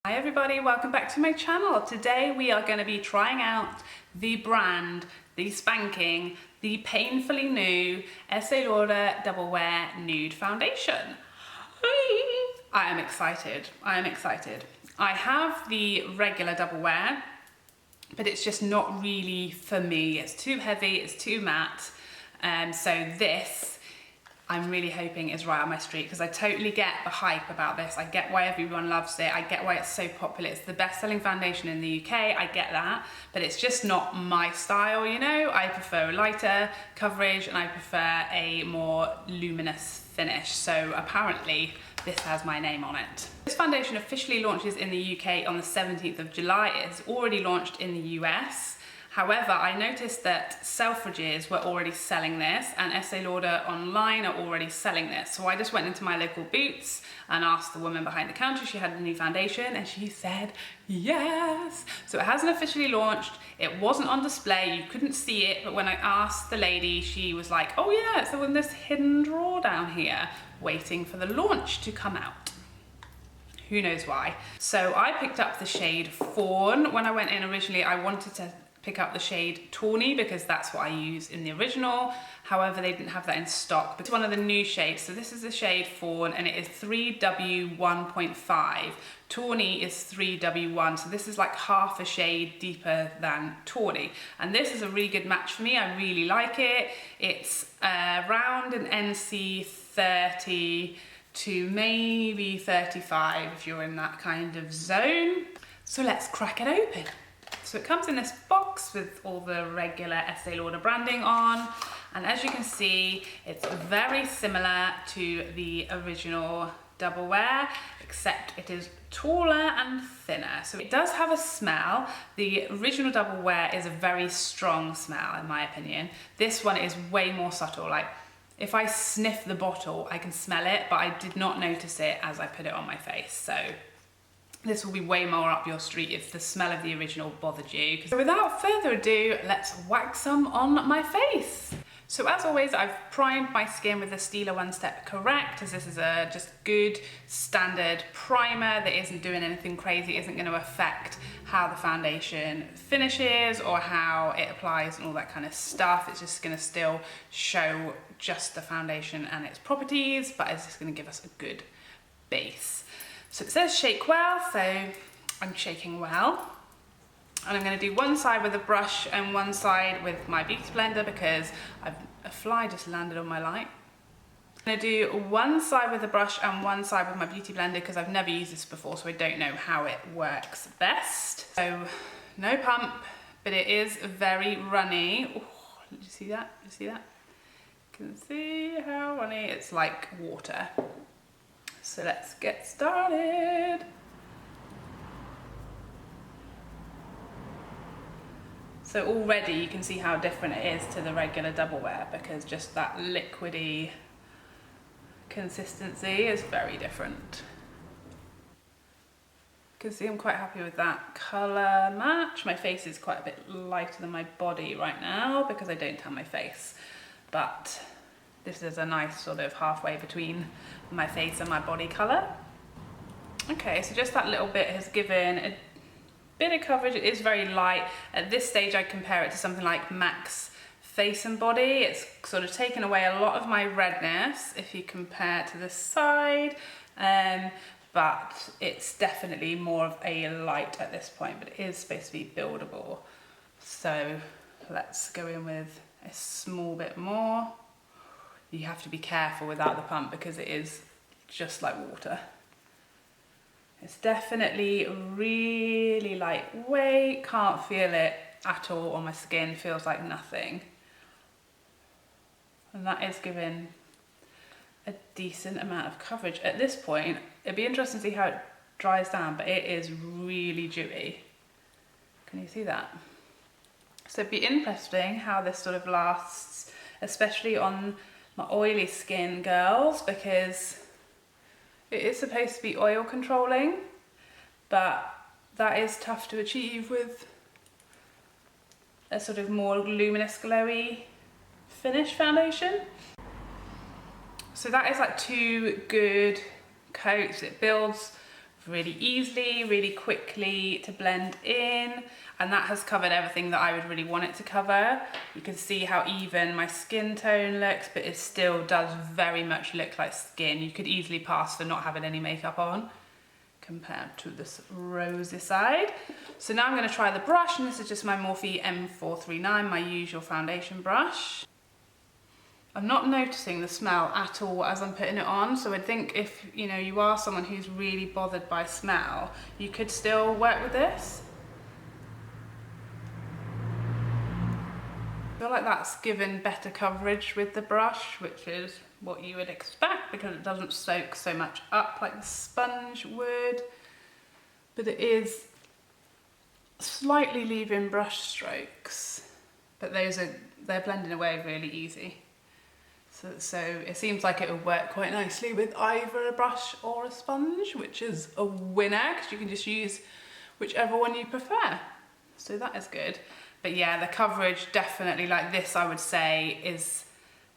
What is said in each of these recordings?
Hi everybody, welcome back to my channel. Today we are going to be trying out the brand, the spanking, the painfully new Estee Lauder Double Wear Nude Foundation. I am excited. I have the regular Double Wear, but it's just not really for me. It's too heavy, it's too matte. So this, I'm really hoping is right on my street, because I totally get the hype about this. I get why everyone loves it. I get why it's so popular. It's the best-selling foundation in the UK. I get that, but it's just not my style, you know? I prefer a lighter coverage and I prefer a more luminous finish. So apparently this has my name on it. This foundation officially launches in the UK on the 17th of July. It's already launched in the US. However, I noticed that Selfridges were already selling this and Estee Lauder online are already selling this. So I just went into my local Boots and asked the woman behind the counter if she had a new foundation, and she said yes. So it hasn't officially launched. It wasn't on display, you couldn't see it, but when I asked the lady, she was like, oh yeah, it's in this hidden drawer down here, waiting for the launch to come out. Who knows why? So I picked up the shade Fawn. When I went in originally, I wanted to pick up the shade Tawny because that's what I use in the original. However, they didn't have that in stock, but it's one of the new shades. So this is the shade Fawn and it is 3W1.5. Tawny is 3W1, so this is like half a shade deeper than Tawny. And this is a really good match for me. I really like it. It's around an NC 30 to maybe 35 if you're in that kind of zone. So let's crack it open. So it comes in this box with all the regular Estee Lauder branding on, and as you can see, it's very similar to the original Double Wear, except it is taller and thinner. So it does have a smell. The original Double Wear is a very strong smell in my opinion. This one is way more subtle. Like if I sniff the bottle, I can smell it, but I did not notice it as I put it on my face. So this will be way more up your street if the smell of the original bothered you. So without further ado, let's whack some on my face. So as always, I've primed my skin with the Stila One Step Correct, as this is a just good standard primer that isn't doing anything crazy, isn't going to affect how the foundation finishes or how it applies and all that kind of stuff. It's just going to still show just the foundation and its properties, but it's just going to give us a good base. So it says shake well, so I'm shaking well. And I'm going to do one side with a brush and one side with my beauty blender because a fly just landed on my light. I'm going to do one side with a brush and one side with my beauty blender because I've never used this before, so I don't know how it works best. So no pump, but it is very runny. Oh, did you see that? Did you see that? You can see how runny, it's like water. So let's get started. So already you can see how different it is to the regular Double Wear because just that liquidy consistency is very different. You can see I'm quite happy with that colour match. My face is quite a bit lighter than my body right now because I don't tan my face, but this is a nice sort of halfway between my face and my body colour. Okay, so just that little bit has given a bit of coverage. It is very light. At this stage I compare it to something like MAC's Face and Body. It's sort of taken away a lot of my redness if you compare to the side, but it's definitely more of a light at this point, but it is supposed to be buildable. So let's go in with a small bit more. You have to be careful without the pump because it is just like water. It's definitely really lightweight, can't feel it at all on my skin, feels like nothing. And that is giving a decent amount of coverage. At this point, it'd be interesting to see how it dries down, but it is really dewy. Can you see that? So it'd be interesting how this sort of lasts, especially on my oily skin girls, because it is supposed to be oil controlling, but that is tough to achieve with a sort of more luminous glowy finish foundation. So that is like 2 good coats. It builds really easily, really quickly to blend in, and that has covered everything that I would really want it to cover. You can see how even my skin tone looks, but it still does very much look like skin. You could easily pass for not having any makeup on compared to this rosy side. So now I'm going to try the brush, and this is just my Morphe M439, my usual foundation brush. I'm not noticing the smell at all as I'm putting it on, so I think if you are someone who's really bothered by smell, you could still work with this. I feel like that's given better coverage with the brush, which is what you would expect because it doesn't soak so much up like the sponge would, but it is slightly leaving brush strokes, but they're blending away really easy. So it seems like it would work quite nicely with either a brush or a sponge, which is a winner because you can just use whichever one you prefer. So that is good. But yeah, the coverage definitely, like this, I would say is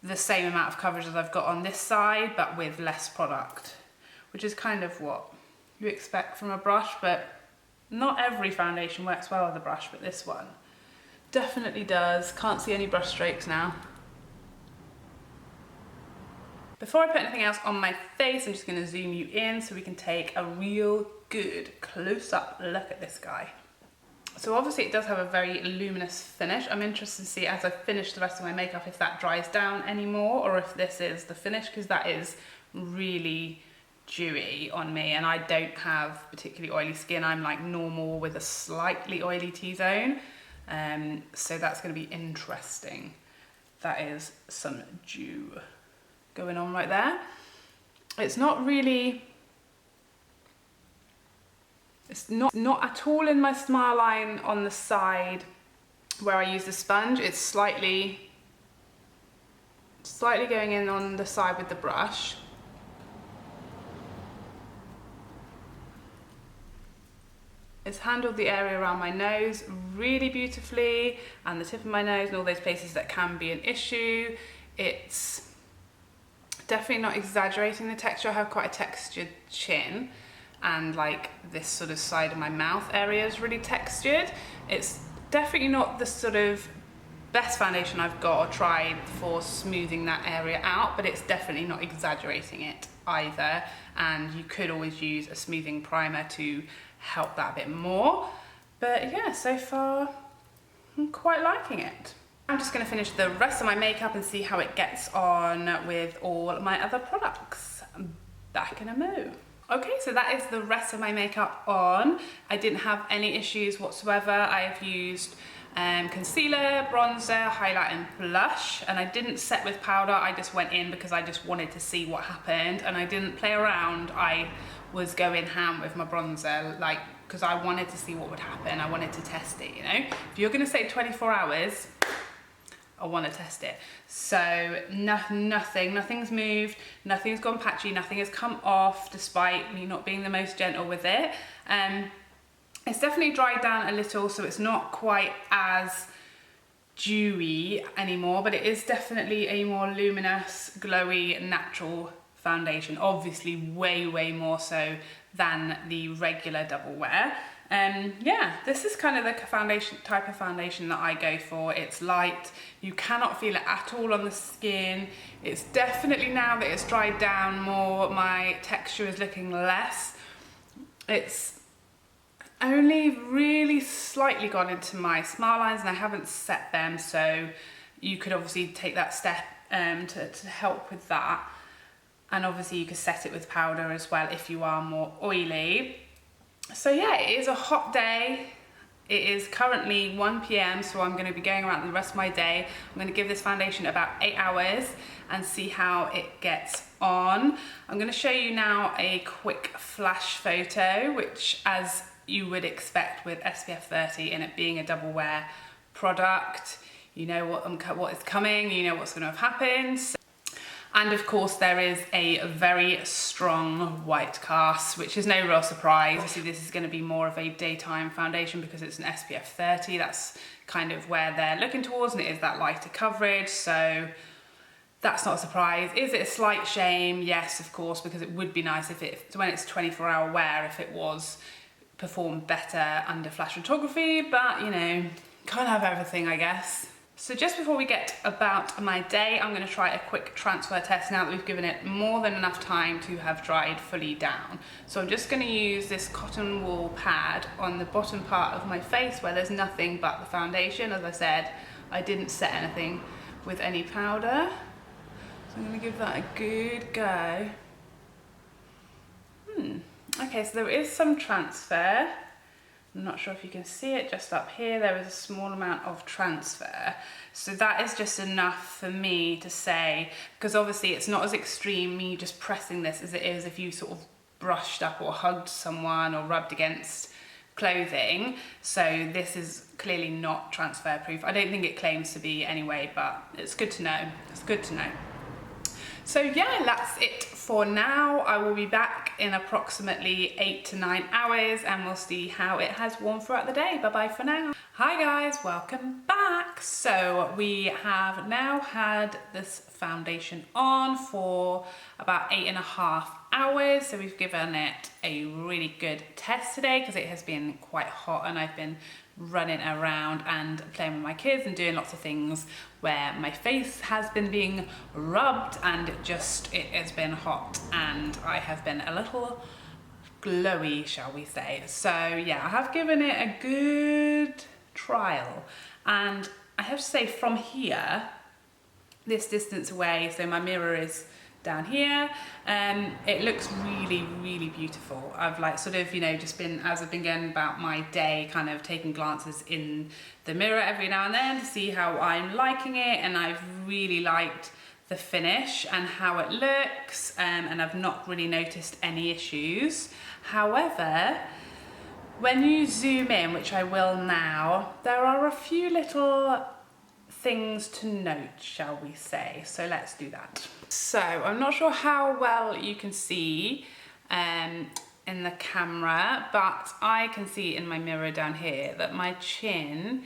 the same amount of coverage as I've got on this side, but with less product, which is kind of what you expect from a brush. But not every foundation works well with a brush, but this one definitely does. Can't see any brush strokes now. Before I put anything else on my face, I'm just going to zoom you in so we can take a real good close-up look at this guy. So obviously it does have a very luminous finish. I'm interested to see as I finish the rest of my makeup if that dries down anymore or if this is the finish, because that is really dewy on me, and I don't have particularly oily skin. I'm like normal with a slightly oily T-zone, so that's going to be interesting. That is some dew going on right there. It's not really, it's not at all in my smile line on the side where I use the sponge. It's slightly going in on the side with the brush. It's handled the area around my nose really beautifully, and the tip of my nose and all those places that can be an issue. It's definitely not exaggerating the texture. I have quite a textured chin, and like this sort of side of my mouth area is really textured. It's definitely not the sort of best foundation I've got or tried for smoothing that area out, but it's definitely not exaggerating it either, and you could always use a smoothing primer to help that a bit more. But yeah, so far I'm quite liking it. I'm just going to finish the rest of my makeup and see how it gets on with all my other products. Back in a moo. Okay, so that is the rest of my makeup on. I didn't have any issues whatsoever. I've used concealer, bronzer, highlight and blush, and I didn't set with powder. I just went in because I just wanted to see what happened, and I didn't play around. I was going ham with my bronzer, like, because I wanted to see what would happen. I wanted to test it, If you're going to say 24 hours, I want to test it. So nothing's moved, nothing's gone patchy, nothing has come off despite me not being the most gentle with it. It's definitely dried down a little, so it's not quite as dewy anymore, but it is definitely a more luminous, glowy, natural foundation. Obviously way more so than the regular double wear. Yeah, this is kind of the type of foundation that I go for. It's light, you cannot feel it at all on the skin. It's definitely, now that it's dried down more, my texture is looking less. It's only really slightly gone into my smile lines and I haven't set them, so you could obviously take that step to help with that. And obviously you could set it with powder as well if you are more oily. So yeah, it is a hot day. It is currently 1 p.m, so I'm going to be going around the rest of my day. I'm going to give this foundation about 8 hours and see how it gets on. I'm going to show you now a quick flash photo, which, as you would expect with SPF 30 and it being a double wear product, you know what is coming, you know what's going to have happened. And of course there is a very strong white cast, which is no real surprise. Obviously this is going to be more of a daytime foundation because it's an SPF 30. That's kind of where they're looking towards, and it is that lighter coverage. So that's not a surprise. Is it a slight shame? Yes, of course, because it would be nice if when it's 24-hour wear, if it was performed better under flash photography, but you know, can't have everything, I guess. So just before we get about my day, I'm going to try a quick transfer test now that we've given it more than enough time to have dried fully down. So I'm just going to use this cotton wool pad on the bottom part of my face where there's nothing but the foundation. As I said, I didn't set anything with any powder. So I'm going to give that a good go. Okay, so there is some transfer. I'm not sure if you can see it just up here. There is a small amount of transfer. So that is just enough for me to say, because obviously it's not as extreme me just pressing this as it is if you sort of brushed up or hugged someone or rubbed against clothing. So this is clearly not transfer proof. I don't think it claims to be anyway, but it's good to know. It's good to know. So yeah, that's it for now. I will be back in approximately 8 to 9 hours and we'll see how it has worn throughout the day. Bye bye for now. Hi guys, welcome back. So we have now had this foundation on for about 8.5 hours. So we've given it a really good test today because it has been quite hot and I've been running around and playing with my kids and doing lots of things where my face has been being rubbed and it has been hot and I have been a little glowy, shall we say. So yeah, I have given it a good trial and I have to say from here, this distance away, so my mirror is down here, it looks really, really beautiful. I've like sort of, you know, just been, as I've been going about my day, kind of taking glances in the mirror every now and then to see how I'm liking it, and I've really liked the finish and how it looks, and I've not really noticed any issues. However, when you zoom in, which I will now, there are a few little things to note, shall we say. So let's do that. So I'm not sure how well you can see in the camera, but I can see in my mirror down here that my chin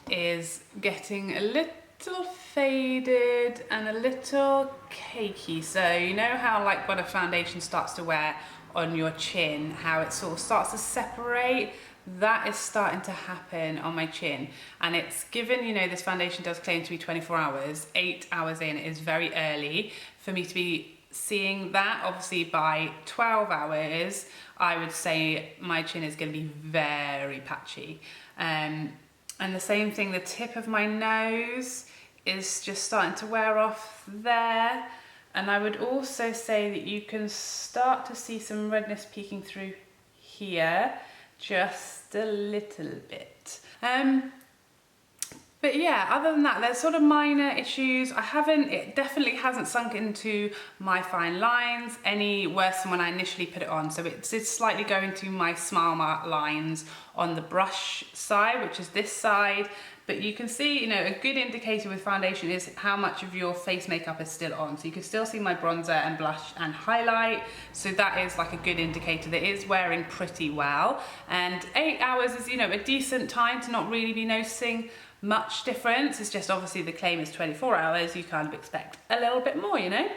is getting a little faded and a little cakey. So you know how like when a foundation starts to wear on your chin, how it sort of starts to separate? That is starting to happen on my chin, and it's given, you know, this foundation does claim to be 24 hours, 8 hours in is very early for me to be seeing that. Obviously by 12 hours, I would say my chin is going to be very patchy. And the same thing, the tip of my nose is just starting to wear off there. And I would also say that you can start to see some redness peeking through here, just a little bit. But yeah, other than that, there's sort of minor issues. It definitely hasn't sunk into my fine lines any worse than when I initially put it on. So it's slightly going to my smile mark lines on the brush side, which is this side. But you can see, you know, a good indicator with foundation is how much of your face makeup is still on. So you can still see my bronzer and blush and highlight. So that is like a good indicator that it's wearing pretty well. And 8 hours is, you know, a decent time to not really be noticing much difference. It's just obviously the claim is 24 hours. You kind of expect a little bit more, you know.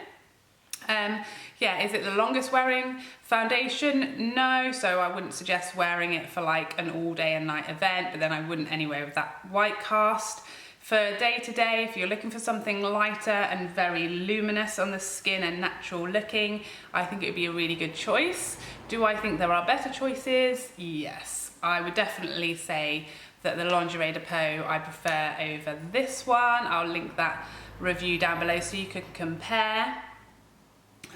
Yeah, is it the longest wearing foundation? No, so I wouldn't suggest wearing it for like an all day and night event, but then I wouldn't anyway with that white cast. For day to day, if you're looking for something lighter and very luminous on the skin and natural looking, I think it would be a really good choice. Do I think there are better choices? Yes, I would definitely say that the Lingerie de Peau I prefer over this one. I'll link that review down below so you could compare.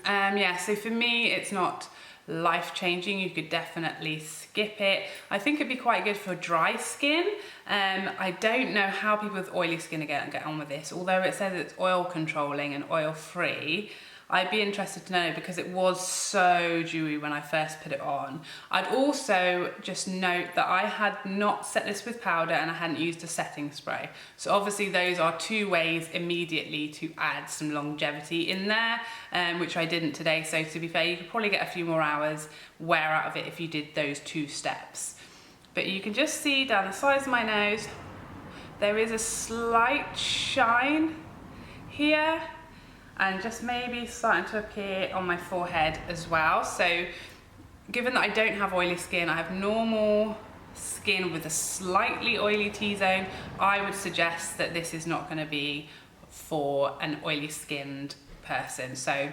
Yeah, so for me, it's not life-changing. You could definitely skip it. I think it'd be quite good for dry skin. I don't know how people with oily skin get on with this, although it says it's oil controlling and oil-free. I'd be interested to know because it was so dewy when I first put it on. I'd also just note that I had not set this with powder and I hadn't used a setting spray. So obviously those are two ways immediately to add some longevity in there, which I didn't today. So to be fair, you could probably get a few more hours wear out of it if you did those two steps. But you can just see down the sides of my nose, there is a slight shine here. and just maybe starting to appear on my forehead as well. So given that I don't have oily skin, I have normal skin with a slightly oily T-zone, I would suggest that this is not going to be for an oily skinned person. So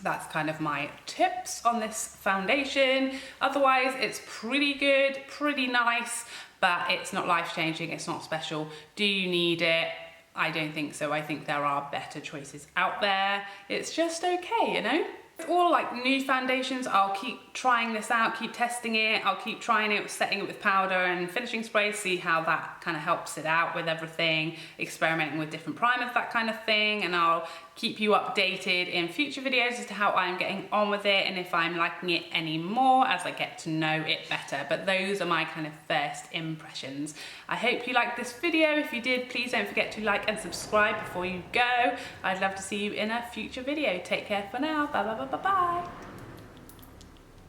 that's kind of my tips on this foundation. Otherwise, it's pretty good, pretty nice, but it's not life-changing, it's not special. Do you need it? I don't think so. I think there are better choices out there. It's just okay, you know? All like Nude foundations, I'll keep trying this out, keep testing it, I'll keep trying it, setting it with powder and finishing spray, see how that kind of helps it out with everything, experimenting with different primers, that kind of thing, and I'll keep you updated in future videos as to how I'm getting on with it and if I'm liking it any more as I get to know it better. But those are my kind of first impressions. I hope you liked this video. If you did, please don't forget to like and subscribe before you go. I'd love to see you in a future video. Take care for now. Bye bye bye bye bye.